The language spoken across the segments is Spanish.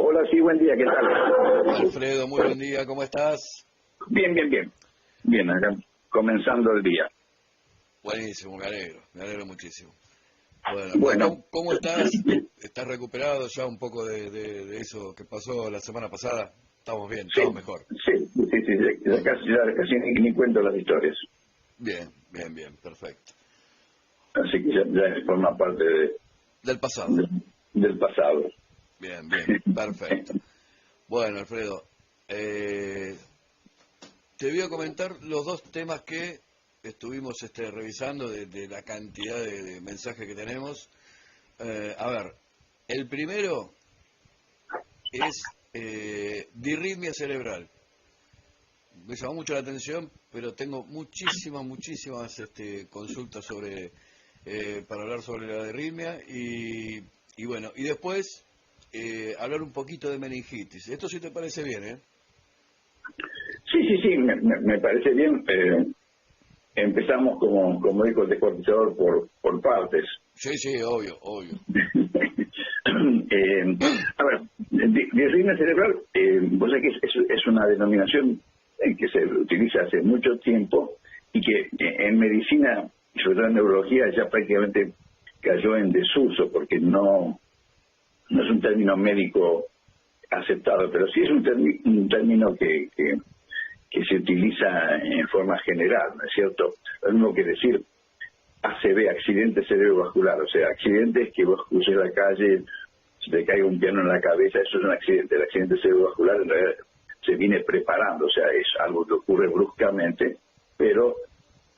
Hola, sí, buen día, ¿qué tal? Alfredo, muy buen día, ¿cómo estás? Bien, bien, bien. Bien, acá comenzando el día. Buenísimo, me alegro muchísimo. Bueno, Bueno, ¿cómo estás? ¿Estás recuperado ya un poco de eso que pasó la semana pasada? Estamos bien, sí, estamos mejor. sí, ya casi ni cuento las historias. Bien, perfecto. Así que ya forma parte Del pasado. del pasado. Bien, perfecto. Bueno, Alfredo, te voy a comentar los dos temas que estuvimos revisando de la cantidad de mensajes que tenemos. A ver, el primero es disritmia cerebral. Me llamó mucho la atención, pero tengo muchísimas consultas para hablar sobre la disritmia y bueno, y después hablar un poquito de meningitis. Esto sí te parece bien, ¿eh? Sí, me parece bien. Empezamos, como dijo el descortizador, por partes. Sí, obvio. A ver, disritmia cerebral, vos sabés que es una denominación que se utiliza hace mucho tiempo y que en medicina y sobre todo en neurología ya prácticamente cayó en desuso porque no es un término médico aceptado, pero sí es un término que se utiliza en forma general, ¿no es cierto? Lo mismo que decir ACV, accidente cerebrovascular, o sea, accidentes que vos cruces la calle, se te caiga un piano en la cabeza, eso es un accidente. El accidente cerebrovascular en realidad se viene preparando, o sea, es algo que ocurre bruscamente, pero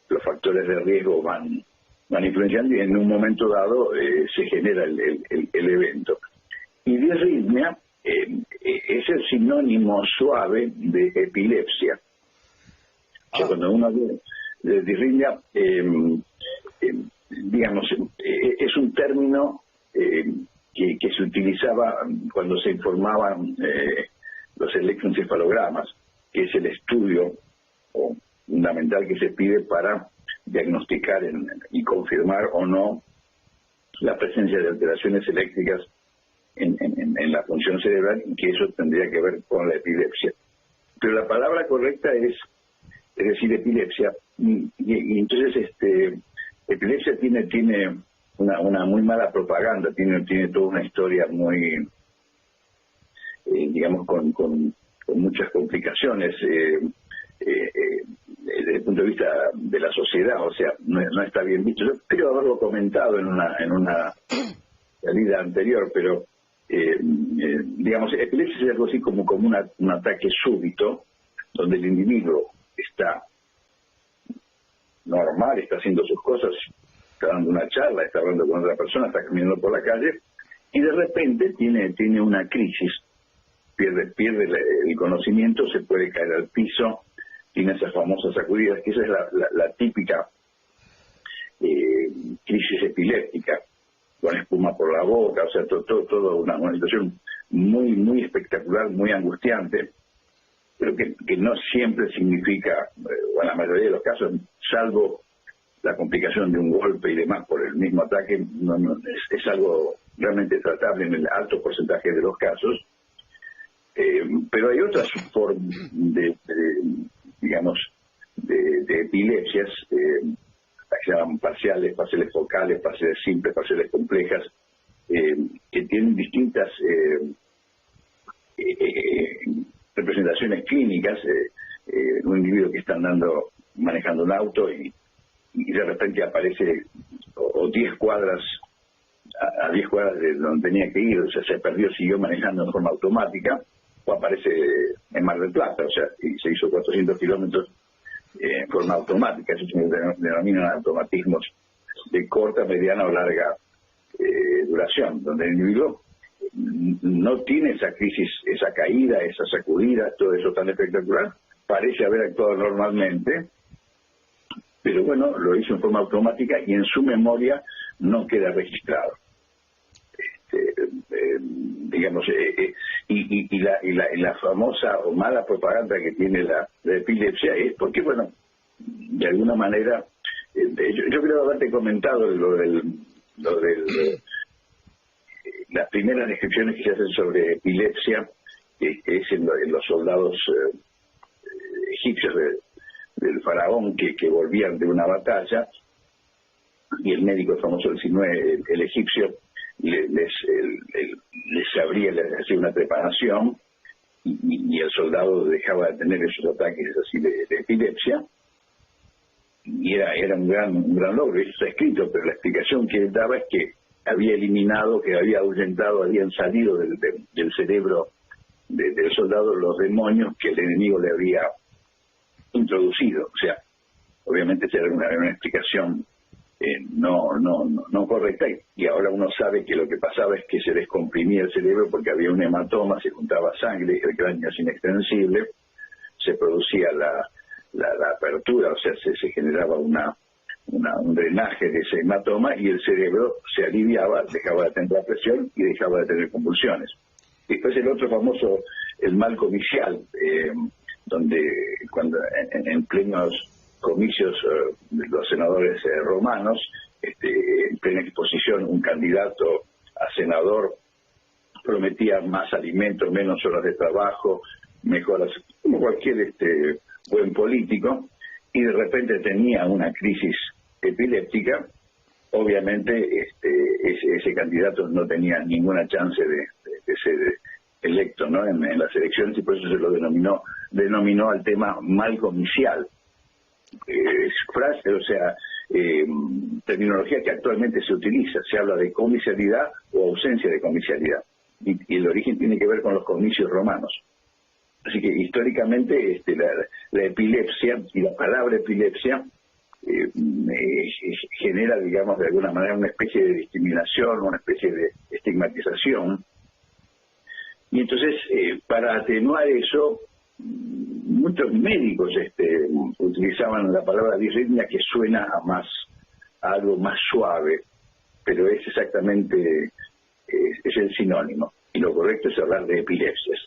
los factores de riesgo van influenciando y en un momento dado se genera el evento. Y disritmia es el sinónimo suave de epilepsia. O sea, cuando uno habla de disritmia, digamos, es un término que se utilizaba cuando se informaban los electroencefalogramas, que es el estudio fundamental que se pide para diagnosticar y confirmar o no la presencia de alteraciones eléctricas en la función cerebral, y que eso tendría que ver con la epilepsia. Pero la palabra correcta es decir epilepsia, y entonces epilepsia tiene una muy mala propaganda, tiene toda una historia muy, digamos, con muchas complicaciones desde el punto de vista de la sociedad, o sea, no está bien visto. Yo creo haberlo comentado en una salida anterior, pero digamos, epilepsia es algo así como un ataque súbito, donde el individuo está normal, está haciendo sus cosas, está dando una charla, está hablando con otra persona, está caminando por la calle, y de repente tiene una crisis, pierde el conocimiento, se puede caer al piso, tiene esas famosas sacudidas, que esa es la típica crisis epiléptica, con espuma por la boca, o sea, todo una situación muy espectacular, muy angustiante, pero que no siempre significa, o en la mayoría de los casos, salvo la complicación de un golpe y demás por el mismo ataque, es algo realmente tratable en el alto porcentaje de los casos. Pero hay otras formas digamos, de epilepsias, que se llaman parciales focales, parciales simples, parciales complejas, que tienen distintas representaciones clínicas. Un individuo que está manejando un auto y de repente aparece o 10 cuadras a 10 cuadras de donde tenía que ir, o sea, se perdió, siguió manejando en forma automática, o aparece en Mar del Plata, o sea, y se hizo 400 kilómetros en forma automática. Eso se denominan automatismos de corta, mediana o larga duración, donde el individuo no tiene esa crisis, esa caída, esa sacudida, todo eso tan espectacular, parece haber actuado normalmente, pero bueno, lo hizo en forma automática y en su memoria no queda registrado. Digamos, y la famosa o mala propaganda que tiene la epilepsia es porque, bueno, de alguna manera, yo creo haberte comentado lo del las primeras descripciones que se hacen sobre epilepsia es en los soldados egipcios del faraón que volvían de una batalla, y el médico famoso del Sinué, el egipcio, les abría, les hacía una preparación, y el soldado dejaba de tener esos ataques así de epilepsia, y era un gran logro. Eso está escrito, pero la explicación que él daba es que había eliminado, que había ahuyentado, habían salido del cerebro del soldado los demonios que el enemigo le había introducido. O sea, obviamente esa era una explicación no correcta, y ahora uno sabe que lo que pasaba es que se descomprimía el cerebro porque había un hematoma, se juntaba sangre, el cráneo es inextensible, se producía la apertura, o sea, se generaba un drenaje de ese hematoma, y el cerebro se aliviaba, dejaba de tener la presión y dejaba de tener convulsiones. Después el otro famoso, el mal comicial, donde cuando en plenos comicios los senadores romanos, en plena exposición, un candidato a senador prometía más alimentos, menos horas de trabajo, mejoras, como cualquier buen político, y de repente tenía una crisis epiléptica. Obviamente ese candidato no tenía ninguna chance de ser electo, ¿no?, en las elecciones, y por eso se lo denominó al tema mal comicial. Frase, o sea, terminología que actualmente se utiliza. Se habla de comicialidad o ausencia de comicialidad, y el origen tiene que ver con los comicios romanos. Así que históricamente la epilepsia, y la palabra epilepsia genera, digamos, de alguna manera una especie de discriminación, una especie de estigmatización, y entonces para atenuar eso, muchos médicos utilizaban la palabra disritmia, que suena a algo más suave, pero es exactamente es el sinónimo, y lo correcto es hablar de epilepsias.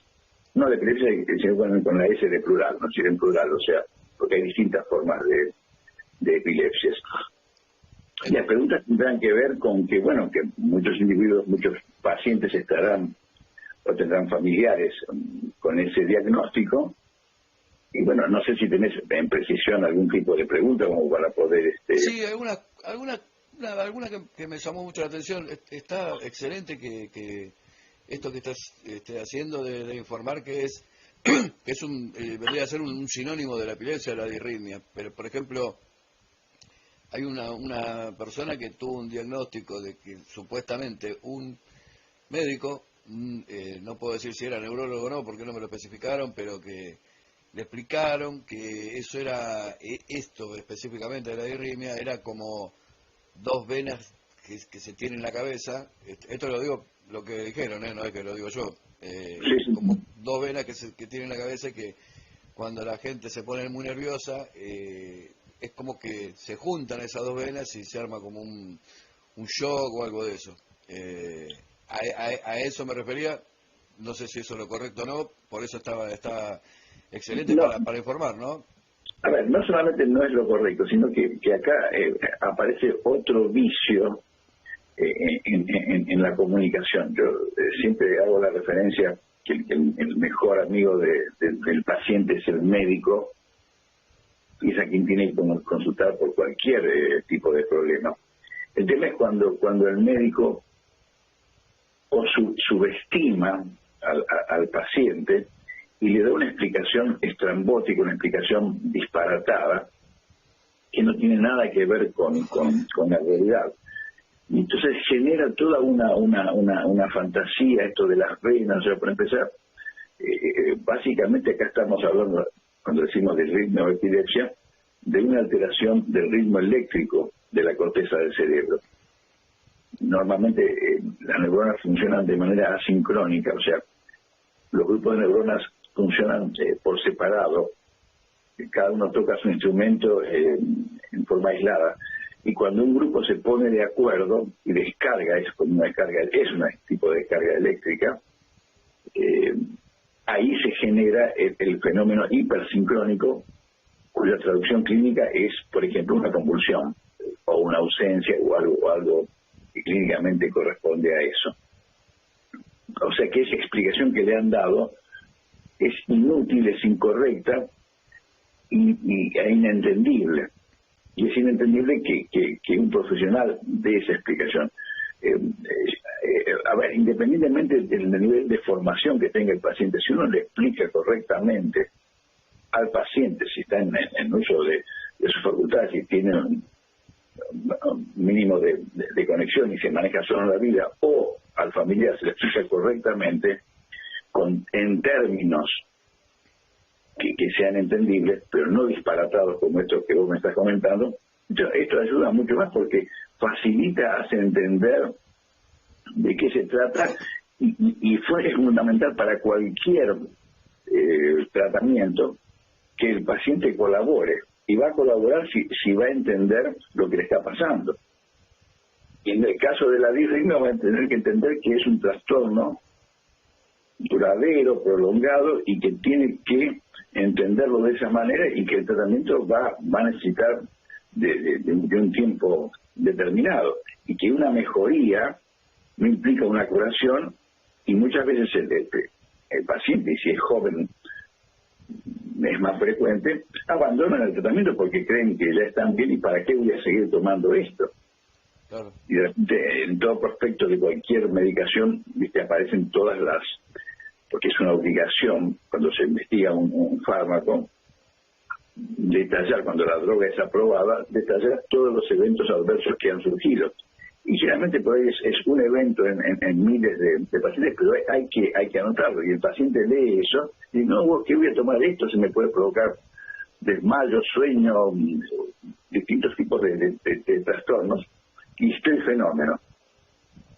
No de epilepsia, sino con la S de plural, no sino en plural, o sea, porque hay distintas formas de epilepsias. Y las preguntas tendrán que ver con que, bueno, que muchos individuos, muchos pacientes estarán o tendrán familiares con ese diagnóstico, y bueno, no sé si tenés en precisión algún tipo de pregunta como para poder... Sí, alguna que me llamó mucho la atención. Está excelente que esto que estás haciendo de informar, que vendría a ser un sinónimo de la epilepsia, de la disritmia. Pero, por ejemplo, hay una persona que tuvo un diagnóstico de que supuestamente un médico, no puedo decir si era neurólogo o no, porque no me lo especificaron, pero que le explicaron que eso era, esto específicamente de la disritmia, era como dos venas que se tienen en la cabeza. Esto lo digo, lo que dijeron, no es que lo digo yo, como dos venas que tienen en la cabeza, y que cuando la gente se pone muy nerviosa, es como que se juntan esas dos venas y se arma como un shock o algo de eso. A eso me refería. No sé si eso es lo correcto o no, por eso estaba excelente, no, para informar, ¿no? A ver, no solamente no es lo correcto, sino que acá aparece otro vicio en la comunicación. Yo siempre hago la referencia que el mejor amigo del paciente es el médico, y es a quien tiene que consultar por cualquier tipo de problema. El tema es cuando el médico o subestima al paciente y le da una explicación estrambótica, una explicación disparatada, que no tiene nada que ver con la realidad. Y entonces genera toda una fantasía, esto de las venas. O sea, por empezar, básicamente acá estamos hablando, cuando decimos de ritmo o epilepsia, de una alteración del ritmo eléctrico de la corteza del cerebro. Normalmente las neuronas funcionan de manera asincrónica, o sea, los grupos de neuronas funcionan por separado, cada uno toca su instrumento en forma aislada, y cuando un grupo se pone de acuerdo y descarga, es como una descarga, es un tipo de descarga eléctrica, ahí se genera el fenómeno hipersincrónico, cuya traducción clínica es, por ejemplo, una convulsión o una ausencia o algo que clínicamente corresponde a eso. o sea que esa explicación que le han dado es inútil, es incorrecta e inentendible. Y es inentendible que un profesional dé esa explicación. A ver, independientemente del nivel de formación que tenga el paciente, si uno le explica correctamente al paciente, si está en uso de sus facultades, si tiene un mínimo de conexión y se maneja solo en la vida, o al familiar se le explica correctamente, en términos que sean entendibles, pero no disparatados como estos que vos me estás comentando, esto ayuda mucho más porque facilita, hace entender de qué se trata y es fundamental para cualquier tratamiento que el paciente colabore, y va a colaborar si va a entender lo que le está pasando. Y en el caso de la disritmia va a tener que entender que es un trastorno duradero, prolongado, y que tiene que entenderlo de esa manera, y que el tratamiento va a necesitar de un tiempo determinado, y que una mejoría no implica una curación, y muchas veces el paciente, y si es joven es más frecuente, abandonan el tratamiento porque creen que ya están bien y para qué voy a seguir tomando esto. Claro. Y de repente, en todo prospecto de cualquier medicación, ¿viste?, aparecen todas las, porque es una obligación cuando se investiga un fármaco, detallar, cuando la droga es aprobada, detallar todos los eventos adversos que han surgido. Y generalmente por ahí es un evento en miles de pacientes, pero hay que anotarlo. Y el paciente lee eso y dice, no, ¿qué voy a tomar esto? Se me puede provocar desmayo, sueño, distintos tipos de trastornos, y estoy fenómeno.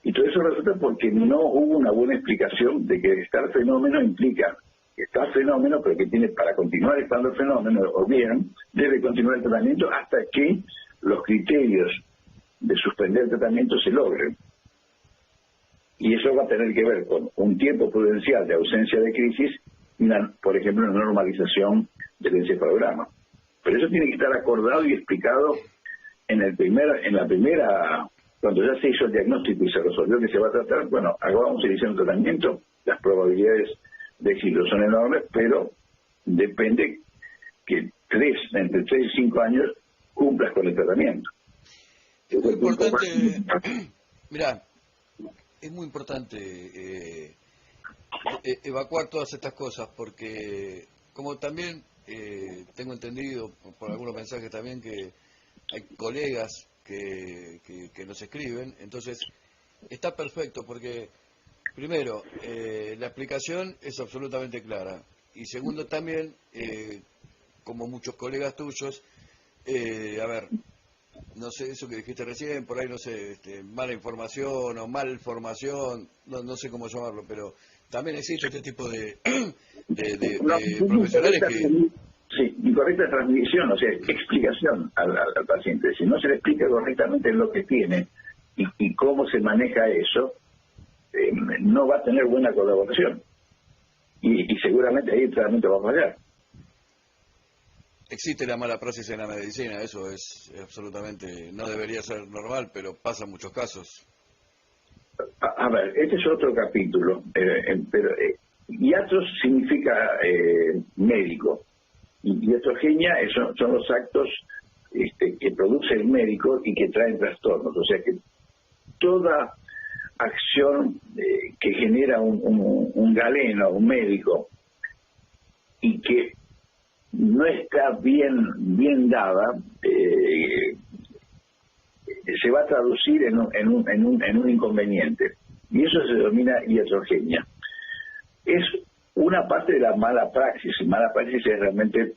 Y todo eso resulta porque no hubo una buena explicación de que estar fenómeno implica estar fenómeno, pero que tiene, para continuar estando fenómeno, o bien debe continuar el tratamiento hasta que los criterios de suspender el tratamiento se logren. Y eso va a tener que ver con un tiempo prudencial de ausencia de crisis y, por ejemplo, una normalización del encefalograma. Pero eso tiene que estar acordado y explicado en la primera, cuando ya se hizo el diagnóstico y se resolvió que se va a tratar. Bueno, ahora vamos a iniciar un tratamiento, las probabilidades de éxito son enormes, pero depende que entre 3 y 5 años cumplas con el tratamiento. Es muy importante, mirá, es muy importante evacuar todas estas cosas, porque como también tengo entendido por algunos mensajes también que hay colegas que nos escriben, entonces está perfecto porque primero la explicación es absolutamente clara, y segundo también como muchos colegas tuyos, a ver, no sé, eso que dijiste recién, por ahí no sé, mala información o malformación, no sé cómo llamarlo, pero también existe este tipo de profesionales que... Sí, incorrecta transmisión, o sea, explicación al paciente. Si no se le explica correctamente lo que tiene y cómo se maneja eso, no va a tener buena colaboración. Y seguramente ahí el tratamiento va a fallar. Existe la mala praxis en la medicina, eso es absolutamente, no debería ser normal, pero pasa en muchos casos. A ver, este es otro capítulo, pero iatros significa médico, y iatrogenia son los actos que produce el médico y que traen trastornos, o sea que toda acción que genera un galeno, un médico, y que no está bien dada, se va a traducir en un inconveniente, y eso se denomina iatrogenia. Es una parte de la mala praxis. Mala praxis es realmente,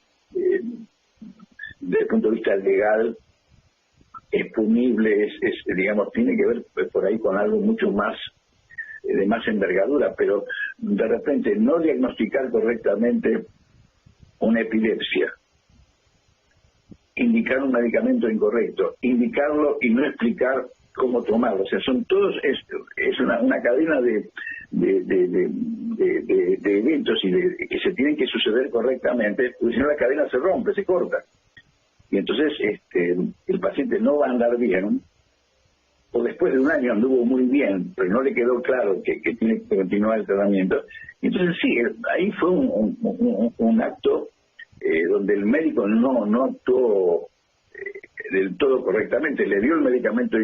desde el punto de vista legal, es punible, digamos, tiene que ver por ahí con algo mucho más de más envergadura, pero de repente no diagnosticar correctamente una epilepsia, indicar un medicamento incorrecto, indicarlo y no explicar cómo tomarlo, o sea, son todos, es una cadena de eventos que se tienen que suceder correctamente, porque si no la cadena se rompe, se corta, y entonces el paciente no va a andar bien o después de un año anduvo muy bien, pero no le quedó claro que tiene que continuar el tratamiento. Entonces sí, ahí fue un acto donde el médico no actuó del todo correctamente, le dio el medicamento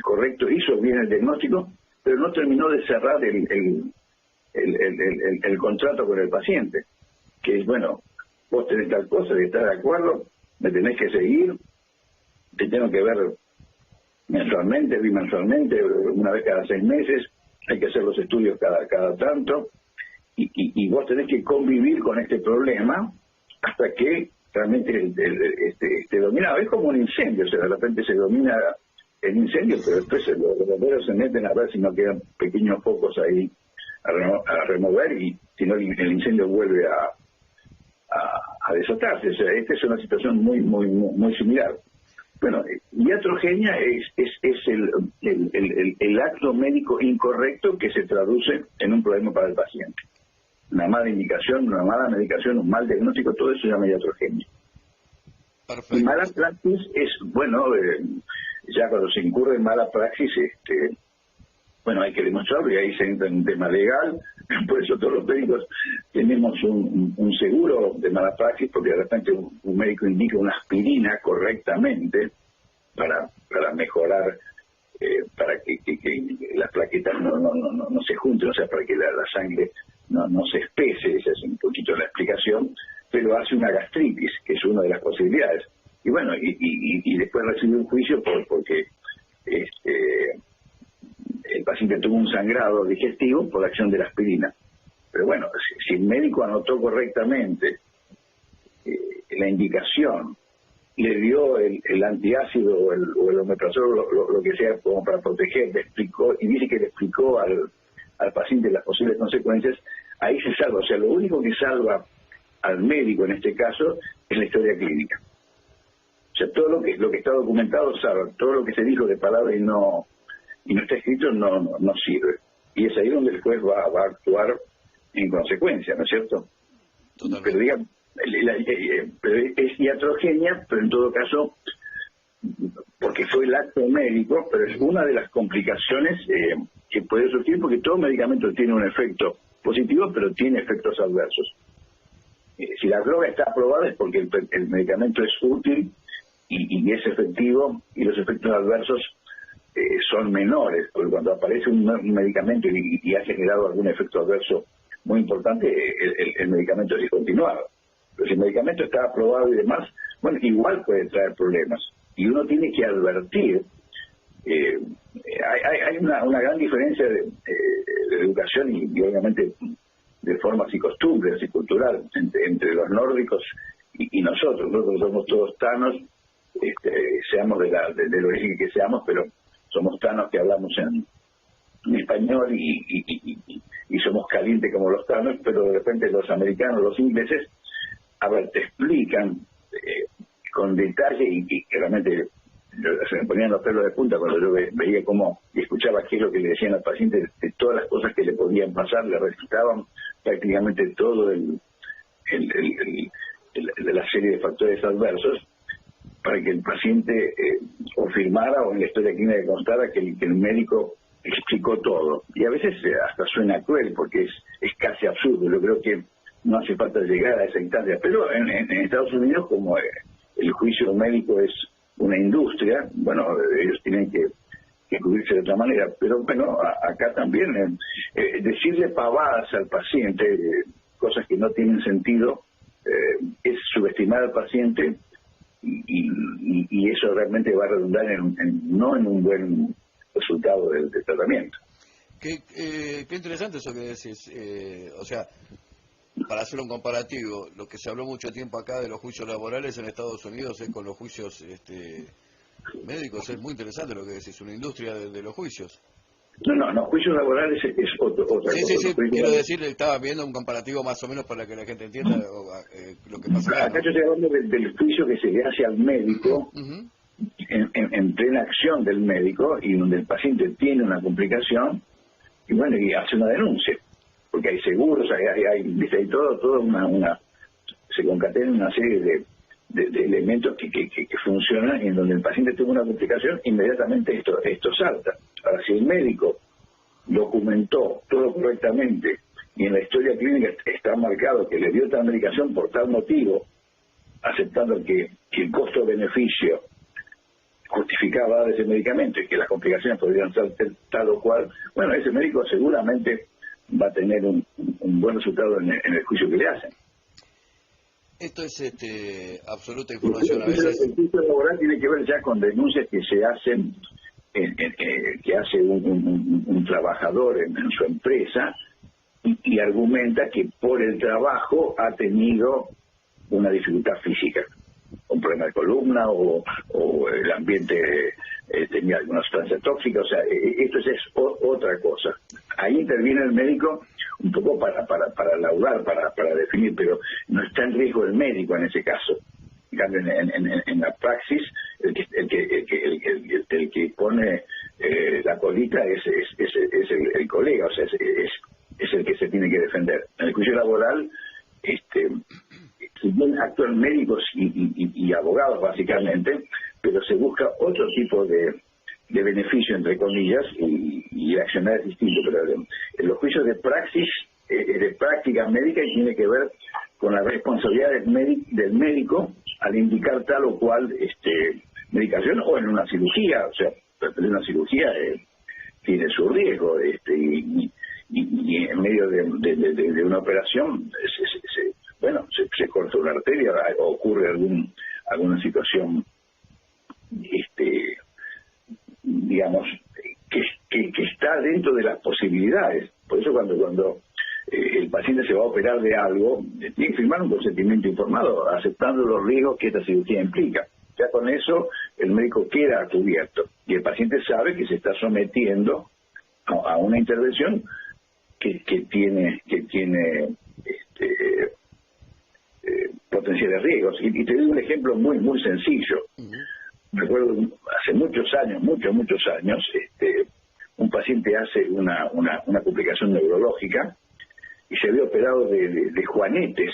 correcto, hizo bien el diagnóstico, pero no terminó de cerrar el contrato con el paciente, que es, bueno, vos tenés tal cosa, de estar de acuerdo, me tenés que seguir, te tengo que ver mensualmente, bimensualmente, una vez cada 6 meses, hay que hacer los estudios cada tanto, y vos tenés que convivir con este problema hasta que realmente esté dominado. Es como un incendio, o sea, de repente se domina el incendio, pero después los bomberos se meten a ver si no quedan pequeños focos ahí a remover, y si no el incendio vuelve a desatarse. O sea, esta es una situación muy similar. Bueno, iatrogenia es el acto médico incorrecto que se traduce en un problema para el paciente. Una mala indicación, una mala medicación, un mal diagnóstico, todo eso se llama iatrogenia. Perfecto. Y mala praxis es, bueno, ya cuando se incurre en mala praxis, bueno, hay que demostrarlo, y ahí se entra en un tema legal. Por eso todos los médicos tenemos un seguro de mala praxis, porque de repente un médico indica una aspirina correctamente para mejorar, para que las plaquetas no se junten, o sea, para que la sangre no se espese. Esa es un poquito la explicación, pero hace una gastritis, que es una de las posibilidades. Y bueno, y después recibe un juicio porque el paciente tuvo un sangrado digestivo por la acción de la aspirina. Pero bueno, si el médico anotó correctamente la indicación, le dio el antiácido o el omeprazol, lo que sea, como para proteger, le explicó, y dice que le explicó al paciente las posibles consecuencias, ahí se salva. O sea, lo único que salva al médico en este caso es la historia clínica. O sea, todo lo que está documentado salva, todo lo que se dijo de palabra y no está escrito no sirve. Y es ahí donde el juez va a actuar en consecuencia, ¿no es cierto? Totalmente. Pero digamos, es iatrogenia, pero en todo caso, porque fue el acto médico, pero es una de las complicaciones que puede surgir, porque todo medicamento tiene un efecto positivo, pero tiene efectos adversos. Si la droga está aprobada es porque el medicamento es útil y es efectivo, y los efectos adversos son menores, porque cuando aparece un medicamento y ha generado algún efecto adverso muy importante, el medicamento es discontinuado. Pero si el medicamento está aprobado y demás, bueno, igual puede traer problemas. Y uno tiene que advertir. Hay una gran diferencia de educación y obviamente de formas y costumbres y cultural entre los nórdicos y nosotros. Nosotros somos todos tanos, seamos del origen que seamos, pero somos tanos que hablamos en español y somos calientes como los tanos, pero de repente los americanos, los ingleses, a ver, te explican con detalle y realmente se me ponían los pelos de punta cuando yo veía cómo y escuchaba qué es lo que le decían al paciente de todas las cosas que le podían pasar. Le recitaban prácticamente todo de la serie de factores adversos para que el paciente o firmara o en la historia clínica constara que el médico explicó todo. Y a veces hasta suena cruel porque es casi absurdo. Yo creo que no hace falta llegar a esa instancia. Pero en Estados Unidos, como el juicio médico es una industria, bueno, ellos tienen que cubrirse de otra manera. Pero bueno, acá también decirle pavadas al paciente, cosas que no tienen sentido, es subestimar al paciente y eso realmente va a redundar no en un buen resultado del tratamiento. Qué interesante eso que decís. O sea, para hacer un comparativo, lo que se habló mucho tiempo acá de los juicios laborales en Estados Unidos es con los juicios médicos. Es muy interesante lo que decís, una industria de los juicios. No, juicios laborales es otra cosa. Sí, quiero decir, estaba viendo un comparativo más o menos para que la gente entienda lo que pasa acá, ¿no? Acá yo estoy hablando del juicio que se le hace al médico en plena acción del médico y donde el paciente tiene una complicación y bueno, y hace una denuncia. Porque hay seguros, hay todo se concatena una serie de elementos que funcionan, y en donde el paciente tuvo una complicación, inmediatamente esto salta. Ahora, si el médico documentó todo correctamente y en la historia clínica está marcado que le dio tal medicación por tal motivo, aceptando que el costo-beneficio justificaba ese medicamento y que las complicaciones podrían ser tal o cual, bueno, ese médico seguramente va a tener un buen resultado en el juicio que le hacen. Esto es absoluta información a veces. El juicio laboral tiene que ver ya con denuncias que se hacen, que hace un trabajador en su empresa y argumenta que por el trabajo ha tenido una dificultad física, un problema de columna o el ambiente tenía alguna sustancia tóxica, o sea, esto es otra cosa. Ahí interviene el médico un poco para laudar, para definir, pero no está en riesgo el médico en ese caso. En cambio, en la praxis, el que pone la colita es el colega, o sea, es el que se tiene que defender. En el juicio laboral, si bien actúan médicos y abogados básicamente, pero se busca otro tipo de beneficio, entre comillas, y accionar es distinto. Pero en los juicios de praxis, de práctica médica, tiene que ver con la responsabilidad del médico al indicar tal o cual medicación, o en una cirugía. O sea, en una cirugía tiene su riesgo, y en medio de una operación se corta una arteria o ocurre alguna situación digamos que está dentro de las posibilidades. Por eso cuando el paciente se va a operar de algo, tiene que firmar un consentimiento informado, aceptando los riesgos que esta cirugía implica. Ya con eso el médico queda cubierto y el paciente sabe que se está sometiendo a una intervención que tiene potenciales riesgos. Y te doy un ejemplo muy muy sencillo. Recuerdo hace muchos años, un paciente hace una complicación neurológica y se había operado de juanetes.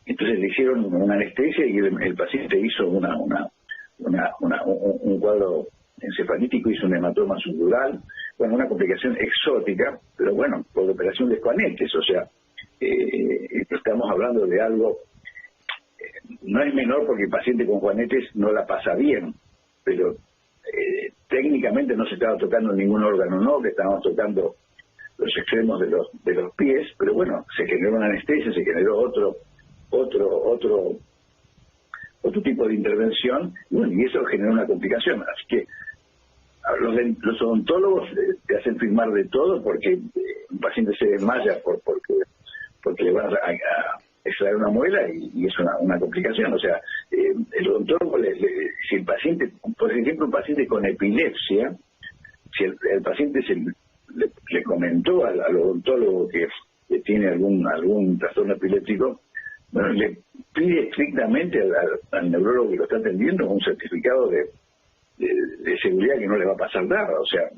Entonces le hicieron una anestesia y el paciente hizo un cuadro encefalítico, hizo un hematoma subdural, bueno, una complicación exótica, pero bueno, por operación de juanetes, o sea, estamos hablando de algo, no es menor porque el paciente con juanetes no la pasa bien, pero técnicamente no se estaba tocando ningún órgano noble, estábamos tocando los extremos de los pies, pero bueno, se generó una anestesia, se generó otro tipo de intervención, y eso generó una complicación. Así que los odontólogos te hacen firmar de todo porque un paciente se desmaya porque le van a extraer una muela y es una complicación. O sea, el odontólogo, si el paciente, por ejemplo, un paciente con epilepsia, si el paciente le comentó al odontólogo que tiene algún trastorno epiléptico, bueno, le pide estrictamente al neurólogo que lo está atendiendo un certificado de seguridad que no le va a pasar nada. O sea,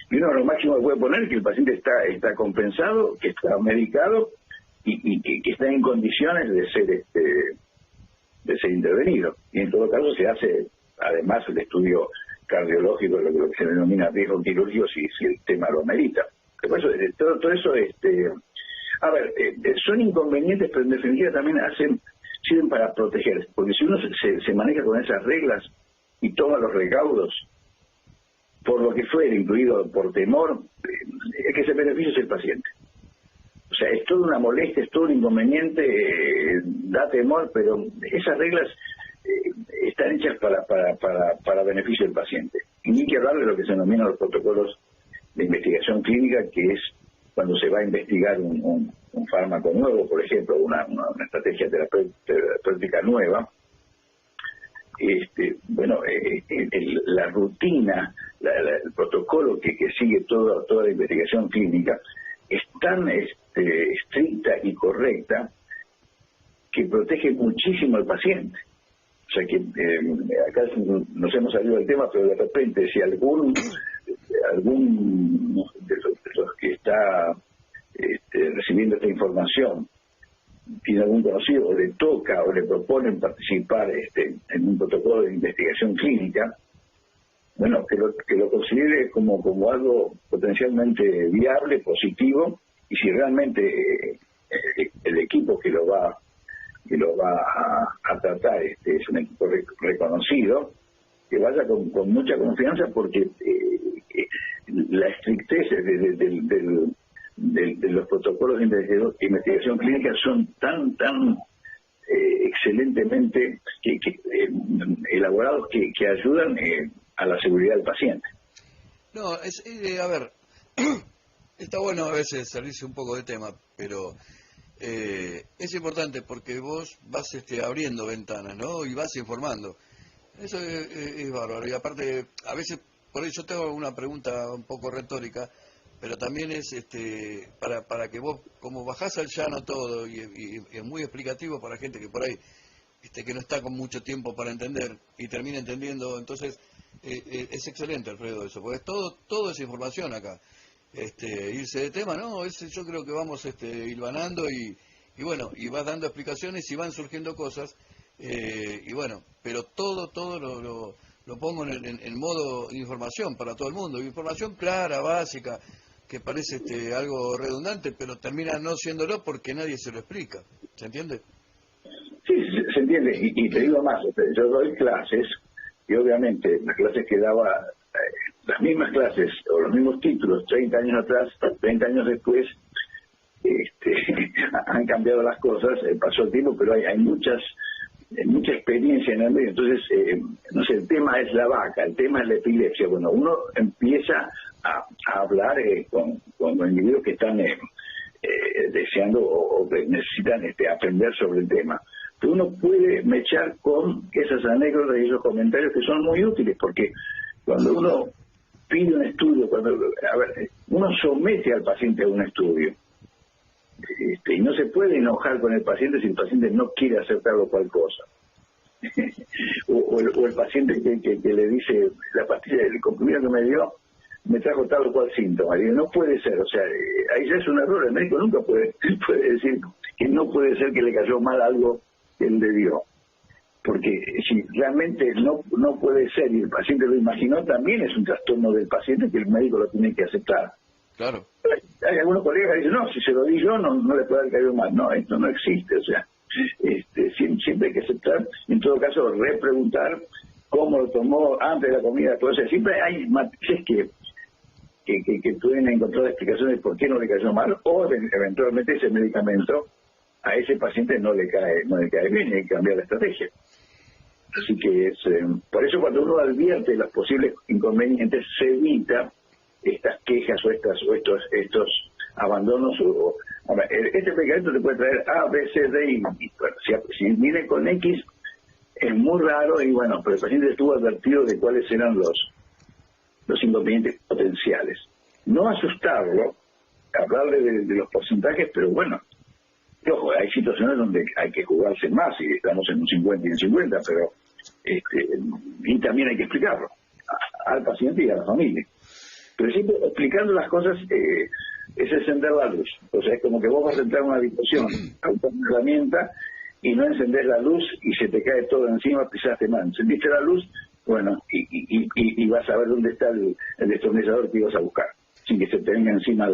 y uno lo máximo que puede poner es que el paciente está compensado, que está medicado y que está en condiciones de ser intervenido. Y en todo caso se hace además el estudio cardiológico, lo que se denomina riesgo quirúrgico, si el tema lo amerita. Por eso, todo eso, son inconvenientes, pero en definitiva también sirven para proteger, porque si uno se maneja con esas reglas y toma los recaudos, por lo que fuera, incluido por temor, es que se beneficia el paciente. O sea, es toda una molestia, es todo un inconveniente, da temor, pero esas reglas están hechas para beneficio del paciente. Y ni que hablar de lo que se denominan los protocolos de investigación clínica, que es cuando se va a investigar un fármaco nuevo, por ejemplo, una estrategia terapéutica nueva. La rutina, el protocolo que sigue toda la investigación clínica es tan estricta y correcta que protege muchísimo al paciente. O sea que acá nos hemos salido del tema, pero de repente si algún de los que está recibiendo esta información tiene algún conocido o le toca o le proponen participar en un protocolo de investigación clínica, bueno, que lo considere como algo potencialmente viable, positivo, y si realmente el equipo que lo va a tratar es un equipo reconocido, que vaya con mucha confianza, porque la estrictez de los protocolos de investigación clínica son tan excelentemente elaborados que ayudan a la seguridad del paciente. No, a ver, está bueno a veces salirse un poco de tema, pero es importante porque vos vas abriendo ventanas, ¿no? Y vas informando. Eso es bárbaro. Y aparte, a veces, por eso tengo una pregunta un poco retórica, pero también es para que vos, como bajás al llano todo, y es muy explicativo para gente que por ahí, que no está con mucho tiempo para entender, y termina entendiendo. Entonces, es excelente, Alfredo, eso, porque todo es información acá. Irse de tema, no, yo creo que vamos hilvanando y bueno, y vas dando explicaciones y van surgiendo cosas, y bueno, pero todo lo pongo en modo información para todo el mundo, información clara, básica, que parece algo redundante, pero termina no siéndolo porque nadie se lo explica. ¿Se entiende? Sí, se entiende, y te digo más, yo doy clases, y obviamente las clases que daba, las mismas clases o los mismos títulos 30 años atrás, 30 años después, han cambiado las cosas, pasó el tiempo, pero hay mucha experiencia en el medio. Entonces, no sé, el tema es la vaca, el tema es la epilepsia. Bueno, uno empieza a hablar con individuos que están deseando o que necesitan aprender sobre el tema. Pero uno puede mechar con esas anécdotas y esos comentarios que son muy útiles, porque cuando uno pide un estudio, uno somete al paciente a un estudio, y no se puede enojar con el paciente si el paciente no quiere aceptar cual cosa. o el paciente que le dice, la pastilla, el comprimido que me dio me trajo tal o cual síntoma. Y no puede ser, o sea, ahí ya es un error. El médico nunca puede decir que no puede ser que le cayó mal algo que él le dio, porque si realmente no puede ser y el paciente lo imaginó, también es un trastorno del paciente que el médico lo tiene que aceptar. Claro. Hay algunos colegas que dicen, no, si se lo di yo, no le puede haber caído mal. No, esto no existe, o sea, siempre hay que aceptar, en todo caso, repreguntar cómo lo tomó antes de la comida, todo eso. Siempre hay matices que pueden encontrar explicaciones de por qué no le cayó mal, o eventualmente ese medicamento a ese paciente no le cae bien y hay que cambiar la estrategia. Así que por eso cuando uno advierte los posibles inconvenientes, se evita estas quejas o estos abandonos. Este medicamento te puede traer A, B, C, D, y bueno, si viene con X es muy raro, y bueno, pero el paciente estuvo advertido de cuáles eran los inconvenientes potenciales. No asustarlo, hablarle de los porcentajes, pero bueno, ojo, hay situaciones donde hay que jugarse más, y estamos en un 50 y un 50, pero y también hay que explicarlo al paciente y a la familia. Pero siempre explicando las cosas es encender la luz. O sea, es como que vos vas a entrar a una habitación a usar una herramienta y no encendés la luz y se te cae todo encima, pisaste mal. Encendiste la luz, bueno, y vas a ver dónde está el destornillador que ibas a buscar, sin que se te venga encima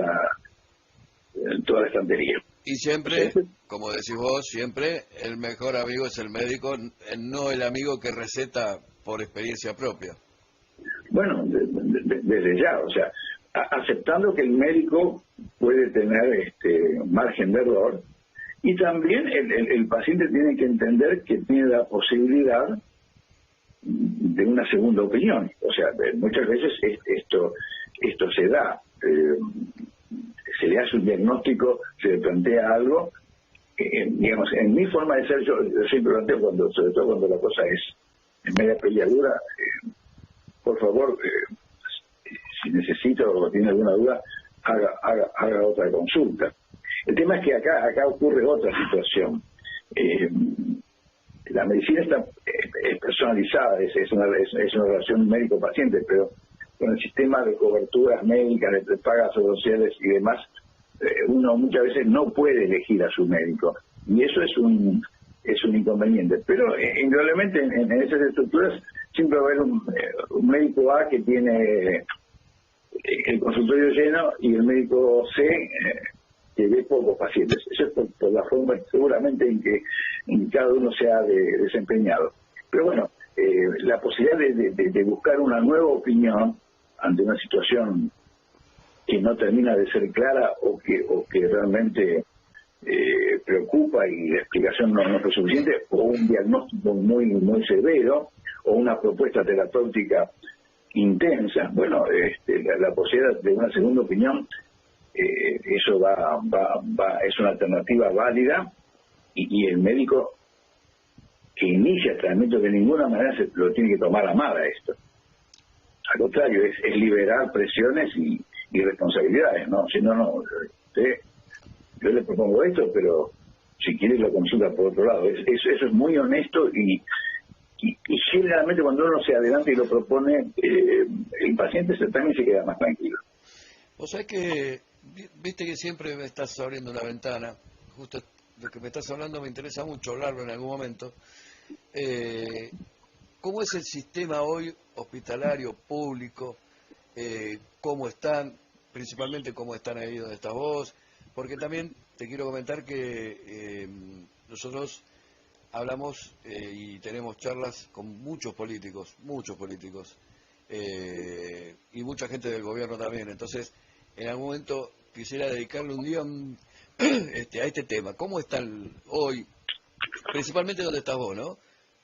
toda la estantería. Y siempre, como decís vos, siempre el mejor amigo es el médico, no el amigo que receta por experiencia propia. Bueno, desde ya, o sea, aceptando que el médico puede tener margen de error, y también el paciente tiene que entender que tiene la posibilidad de una segunda opinión. O sea, muchas veces esto se da, se le hace un diagnóstico, se le plantea algo, digamos, en mi forma de ser, yo siempre planteo, sobre todo cuando la cosa es media peleadura, por favor, si necesita o tiene alguna duda, haga otra consulta. El tema es que acá ocurre otra situación. La medicina está personalizada, es una relación médico-paciente, pero con el sistema de coberturas médicas, de pagas sociales y demás, uno muchas veces no puede elegir a su médico. y eso es un inconveniente. Pero indudablemente en esas estructuras siempre va a haber un médico A que tiene el consultorio lleno y el médico C que ve pocos pacientes. Eso es por la forma seguramente en que cada uno se ha desempeñado. Pero bueno, la posibilidad de buscar una nueva opinión ante una situación que no termina de ser clara o que realmente preocupa y la explicación no fue suficiente, o un diagnóstico muy severo, o una propuesta terapéutica intensa. Bueno, la posibilidad de una segunda opinión, eso es una alternativa válida, y el médico que inicia el tratamiento de ninguna manera se lo tiene que tomar a mal a esto. Al contrario, es liberar presiones y responsabilidades, ¿no? Si no, yo le propongo esto, pero si quiere lo consulta por otro lado. Eso es muy honesto y generalmente cuando uno se adelanta y lo propone, el paciente también se queda más tranquilo. O sea que, viste que siempre me estás abriendo una ventana, justo lo que me estás hablando me interesa mucho hablarlo en algún momento. ¿Cómo es el sistema hoy hospitalario, público? ¿Cómo están? Principalmente, ¿cómo están ahí donde estás vos? Porque también te quiero comentar que nosotros hablamos y tenemos charlas con muchos políticos, y mucha gente del gobierno también. Entonces, en algún momento quisiera dedicarle un día a este tema. ¿Cómo están hoy? Principalmente donde estás vos, ¿no?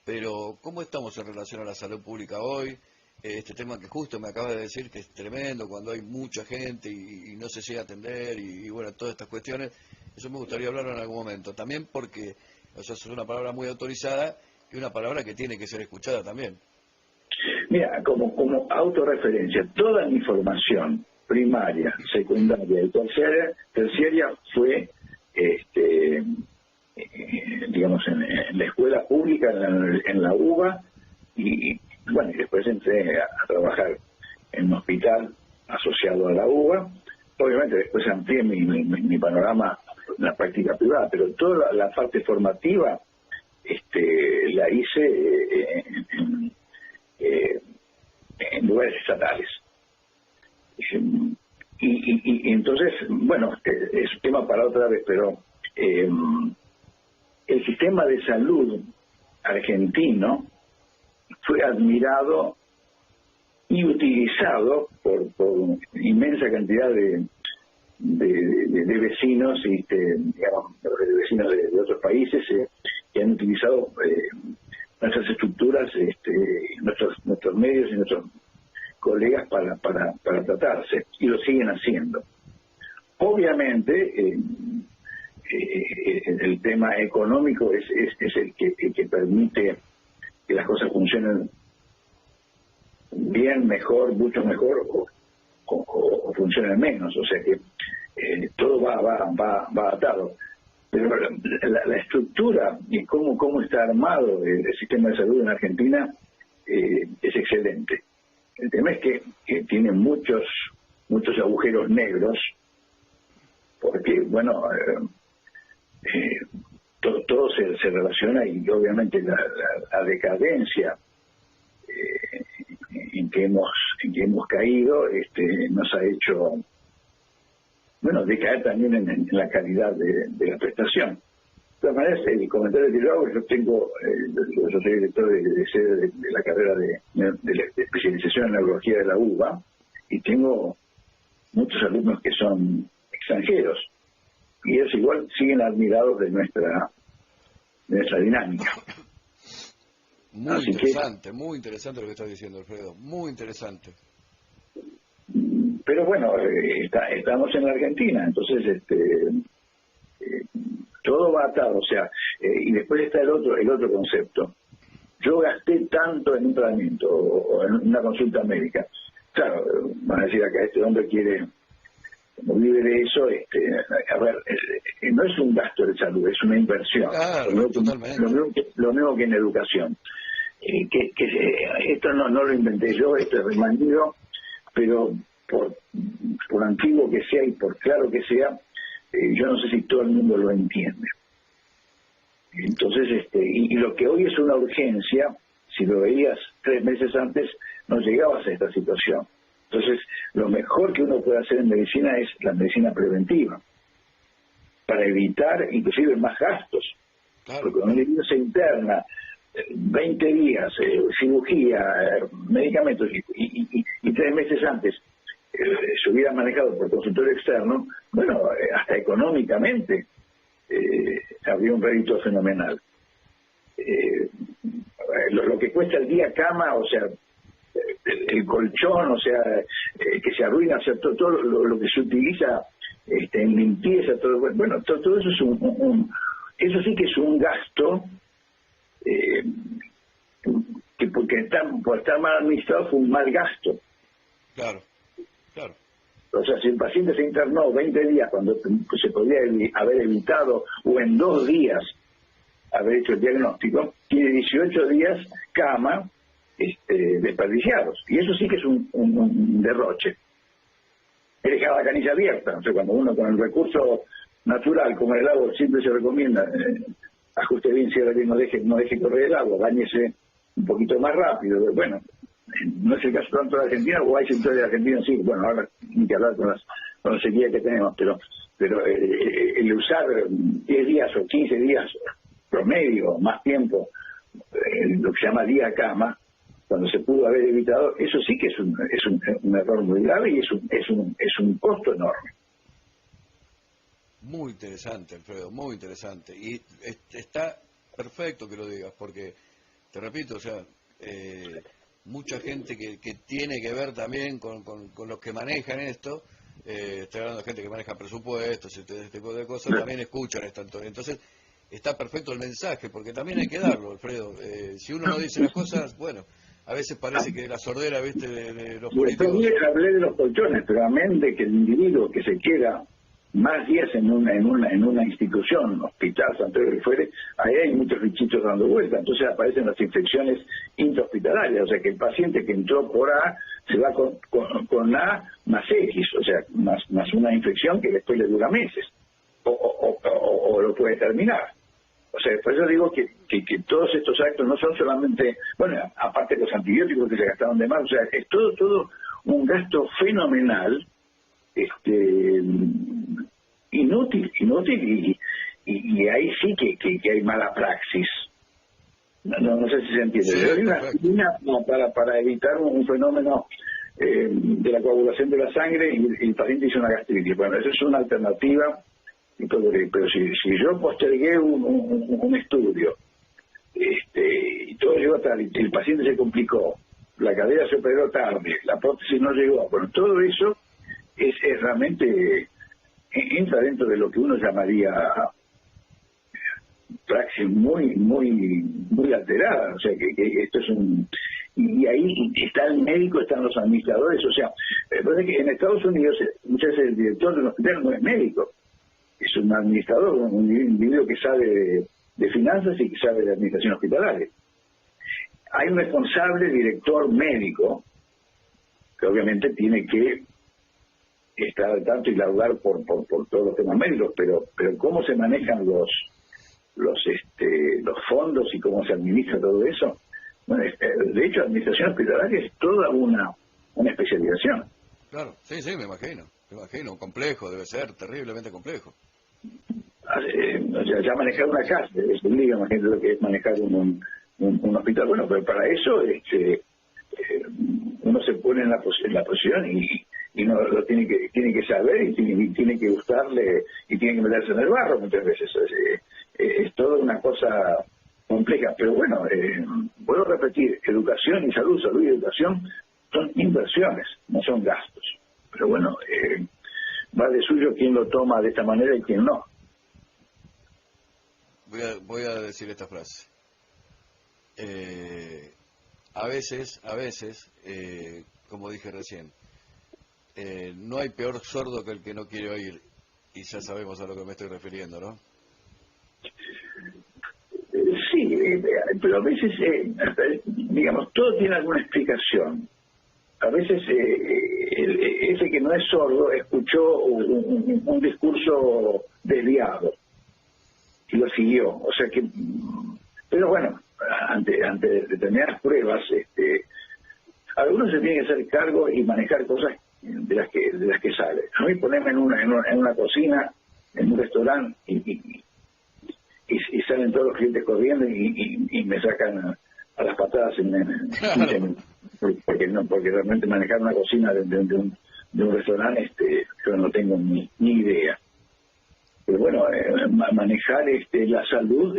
Pero, ¿cómo estamos en relación a la salud pública hoy? Este tema que justo me acabas de decir que es tremendo, cuando hay mucha gente y no se llega a atender, y bueno, todas estas cuestiones, eso me gustaría hablarlo en algún momento. También porque, o sea, es una palabra muy autorizada y una palabra que tiene que ser escuchada también. Mira, como autorreferencia, toda mi formación primaria, secundaria y terciaria fue, digamos, en la escuela pública, en la UBA, y bueno, y después entré a trabajar en un hospital asociado a la UBA. Obviamente después amplié mi panorama en la práctica privada, pero toda la parte formativa la hice en lugares estatales. Y entonces, bueno, es un tema para otra vez, pero el sistema de salud argentino fue admirado y utilizado por inmensa cantidad de vecinos, digamos, de vecinos de otros países que han utilizado nuestras estructuras, nuestros medios y nuestros colegas para tratarse, y lo siguen haciendo. Obviamente, el tema económico es el que permite que las cosas funcionen bien, mejor, mucho mejor, o funcionen menos. O sea que todo va atado. Pero la estructura y cómo está armado el sistema de salud en Argentina es excelente. El tema es que tiene muchos agujeros negros, porque, bueno, todo se relaciona, y obviamente la decadencia en que hemos caído nos ha hecho, bueno, decaer también en la calidad de la prestación. De todas maneras, el comentario que yo hago, yo soy director de sede de la carrera de especialización en neurología de la UBA, y tengo muchos alumnos que son extranjeros, y ellos igual siguen admirados de nuestra dinámica. Muy interesante lo que estás diciendo, Alfredo, muy interesante. Pero bueno, estamos en la Argentina, entonces todo va atado, o sea, y después está el otro concepto. Yo gasté tanto en un tratamiento o en una consulta médica. Claro, van a decir acá, este hombre quiere, como vive de eso, a ver, no es un gasto de salud, es una inversión. Claro, lo mismo que en educación. Esto no lo inventé yo, esto es remanido, pero por antiguo que sea y por claro que sea, yo no sé si todo el mundo lo entiende. Entonces, y lo que hoy es una urgencia, si lo veías 3 meses antes, no llegabas a esta situación. Entonces, lo mejor que uno puede hacer en medicina es la medicina preventiva, para evitar inclusive más gastos. Claro. Porque cuando un individuo se interna 20 días, cirugía, medicamentos, y 3 meses antes se hubiera manejado por consultorio externo, bueno, hasta económicamente habría un rédito fenomenal. Lo que cuesta el día cama, o sea, el colchón, o sea, que se arruina, o sea, todo lo que se utiliza en limpieza, todo, bueno, todo eso es eso sí que es un gasto que por estar mal administrado fue un mal gasto. Claro, claro. O sea, si el paciente se internó 20 días cuando se podía haber evitado, o en 2 días haber hecho el diagnóstico, tiene 18 días cama desperdiciados. Y eso sí que es un derroche. Es dejar la canilla abierta. O sea, cuando uno con el recurso natural, como el agua, siempre se recomienda, ajuste bien, cierre bien, no deje correr el agua, báñese un poquito más rápido. Bueno, no es el caso tanto de Argentina, o hay sectores de Argentina, sí, bueno, ahora ni que hablar con la sequía que tenemos, pero el usar 10 días o 15 días promedio, más tiempo, lo que se llama día cama, cuando se pudo haber evitado, eso sí que es un error muy grave y es un costo enorme. Muy interesante, Alfredo, muy interesante. Y está perfecto que lo digas, porque, te repito, o sea, mucha gente que tiene que ver también con los que manejan esto, estoy hablando de gente que maneja presupuestos y este tipo de cosas, también escuchan esta historia. Entonces, está perfecto el mensaje, porque también hay que darlo, Alfredo. Si uno no dice las cosas, bueno, a veces parece que la sordera, viste, de los políticos. Yo hablé de los colchones, pero amén de que el individuo que se queda más días en una institución, hospital, santuario que fuere, ahí hay muchos bichitos dando vuelta, entonces aparecen las infecciones intrahospitalarias, o sea que el paciente que entró por A se va con A más X, o sea, más una infección que después le dura meses, o lo puede terminar. O sea, por eso digo que todos estos actos no son solamente, bueno, aparte de los antibióticos que se gastaron de más, o sea, es todo un gasto fenomenal, inútil, y ahí sí que hay mala praxis. No sé si se entiende. Sí, hay una aspirina para evitar un fenómeno de la coagulación de la sangre y el paciente hizo una gastritis. Bueno, esa es una alternativa, pero si yo postergué un estudio y todo llegó tarde, el paciente se complicó, la cadera se operó tarde, la prótesis no llegó, bueno, todo eso es realmente entra dentro de lo que uno llamaría praxis muy alterada, o sea que esto es y ahí está el médico, están los administradores, o sea, parece que en Estados Unidos muchas veces el director del hospital no es médico, es un administrador, un individuo que sabe de finanzas y que sabe de administración hospitalaria. Hay un responsable director médico que obviamente tiene que estar al tanto y laudar por todos los temas médicos, pero cómo se manejan los fondos y cómo se administra todo eso. Bueno, de hecho, administración hospitalaria es toda una especialización. Claro, sí, me imagino, complejo, debe ser terriblemente complejo. O sea, ya manejar una casa es un lío, imagínate lo que es manejar un hospital. Bueno, pero para eso uno se pone en la posición y no lo tiene que saber y tiene que gustarle y tiene que meterse en el barro muchas veces. Es toda una cosa compleja, pero bueno, puedo repetir, educación y salud y educación son inversiones, no son gastos. Pero bueno, va de suyo quién lo toma de esta manera y quién no. Voy a decir esta frase. A veces, como dije recién, no hay peor sordo que el que no quiere oír, y ya sabemos a lo que me estoy refiriendo, ¿no? Sí, pero a veces, digamos, todo tiene alguna explicación. A veces ese que no es sordo escuchó un discurso desviado lo siguió. O sea que, pero bueno, ante determinadas pruebas, algunos se tienen que hacer cargo y manejar cosas de las que sale. A mí ponerme en una cocina, en un restaurante, y salen todos los clientes corriendo y me sacan a las patadas porque realmente manejar una cocina de un restaurante, yo no tengo ni idea. Pero bueno, manejar la salud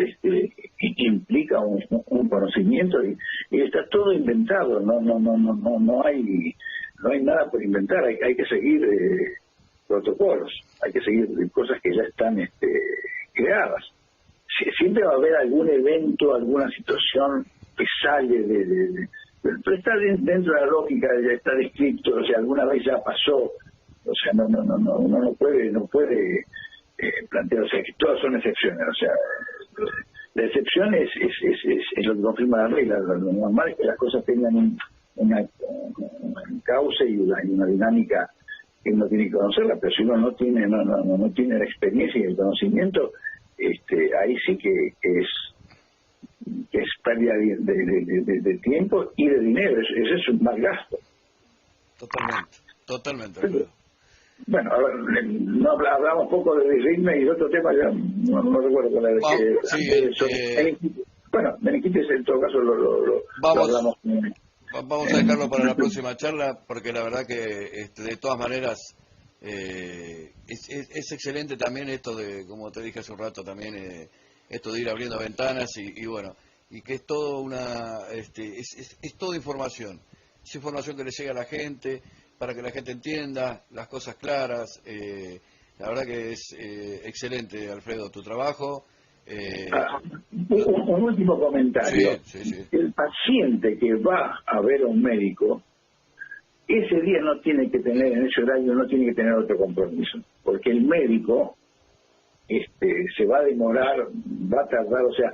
implica un conocimiento y está todo inventado. No hay nada por inventar. Hay que seguir protocolos, hay que seguir cosas que ya están creadas. Siempre va a haber algún evento, alguna situación que sale pero está dentro de la lógica, ya está descrito, o sea, alguna vez ya pasó. O sea, uno no puede plantear, o sea, que todas son excepciones. O sea, la excepción es lo que confirma la regla. Lo normal es que las cosas tengan un cauce y una dinámica que uno tiene que conocerla, pero si uno no tiene la experiencia y el conocimiento, ahí sí que es pérdida de tiempo y de dinero. Ese es un mal gasto. Totalmente. Bueno, hablamos poco de ritmo y otro tema, ya no recuerdo cuál era. Bueno, meningitis en todo caso lo hablamos. Vamos a dejarlo para la próxima charla, porque la verdad que de todas maneras es excelente también esto de, como te dije hace un rato también, esto de ir abriendo ventanas y bueno, y que es todo es toda información. Es información que le llega a la gente, para que la gente entienda las cosas claras. La verdad que es excelente, Alfredo, tu trabajo. Un último comentario. Sí. El paciente que va a ver a un médico, ese día no tiene que tener, en ese horario no tiene que tener otro compromiso, porque el médico se va a demorar, va a tardar. O sea,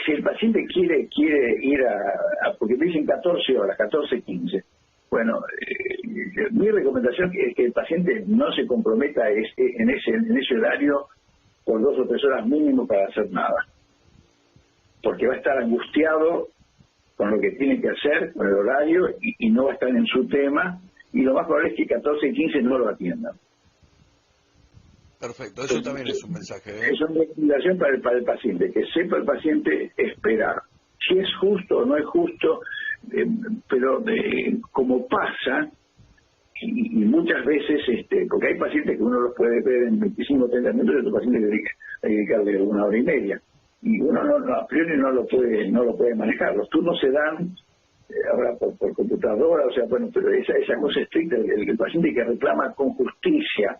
si el paciente quiere ir porque dicen 14 horas, 14:15, bueno, mi recomendación es que el paciente no se comprometa en ese horario por 2 o 3 horas mínimo para hacer nada, porque va a estar angustiado con lo que tiene que hacer, con el horario, y no va a estar en su tema, y lo más probable es que 14:15 no lo atiendan. Perfecto, eso también es un mensaje. Es una recomendación para el paciente, que sepa el paciente esperar. Si es justo o no es justo, pero como pasa, y muchas veces, porque hay pacientes que uno los puede ver en 25 o 30 minutos, y otros pacientes que hay que dedicarle 1 hora y media. Y uno a priori no lo puede manejar. Los turnos se dan ahora por computadora, o sea, bueno, pero esa cosa estricta, el paciente que reclama con justicia,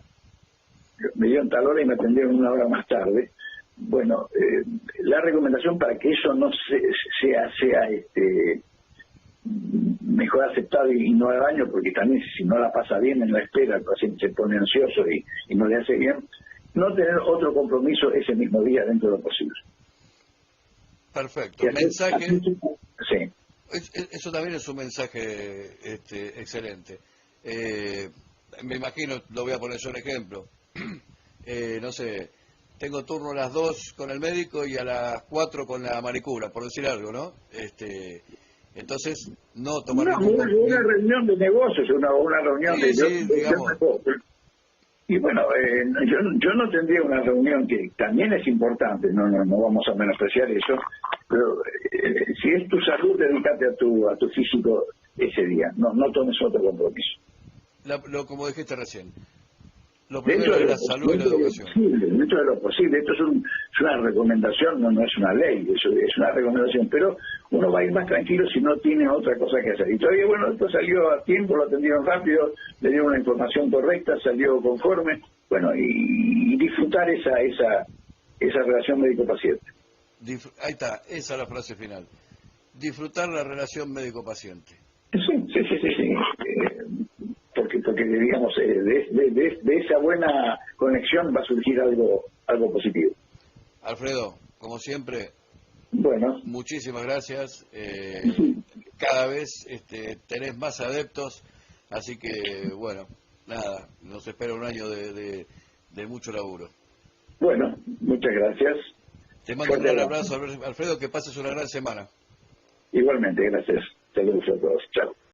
me dieron tal hora y me atendieron 1 hora más tarde. Bueno, la recomendación para que eso no sea mejor aceptado y no haga daño, porque también si no la pasa bien en la espera, el paciente se pone ansioso y no le hace bien, no tener otro compromiso ese mismo día dentro de lo posible. Perfecto. Mensaje. Sí. Eso también es un mensaje excelente. Me imagino, lo voy a poner yo un ejemplo. No sé, tengo turno a las 2 con el médico y a las 4 con la manicura, por decir algo, ¿no? Entonces, no tomar una reunión de negocios, una reunión digamos. Y bueno, yo no tendría una reunión, que también es importante, no vamos a menospreciar eso, pero si es tu salud, dedícate a tu físico ese día, no tomes otro compromiso. Como dijiste recién, lo primero es la salud y la educación. Dentro de lo posible, esto es una recomendación, no es una ley, es una recomendación, pero uno va a ir más tranquilo si no tiene otra cosa que hacer. Y todavía, bueno, esto salió a tiempo, lo atendieron rápido, le dieron una información correcta, salió conforme, bueno, y disfrutar esa relación médico-paciente. Ahí está, esa es la frase final. Disfrutar la relación médico-paciente. Sí. Porque digamos, de esa buena conexión va a surgir algo positivo. Alfredo, como siempre, bueno, muchísimas gracias. Cada vez tenés más adeptos, así que bueno, nada, nos espera un año de mucho laburo. Bueno, muchas gracias. Te mando un Fuerte gran abrazo. abrazo, Alfredo, que pases una gran semana. Igualmente, gracias. Saludos a todos. Chao.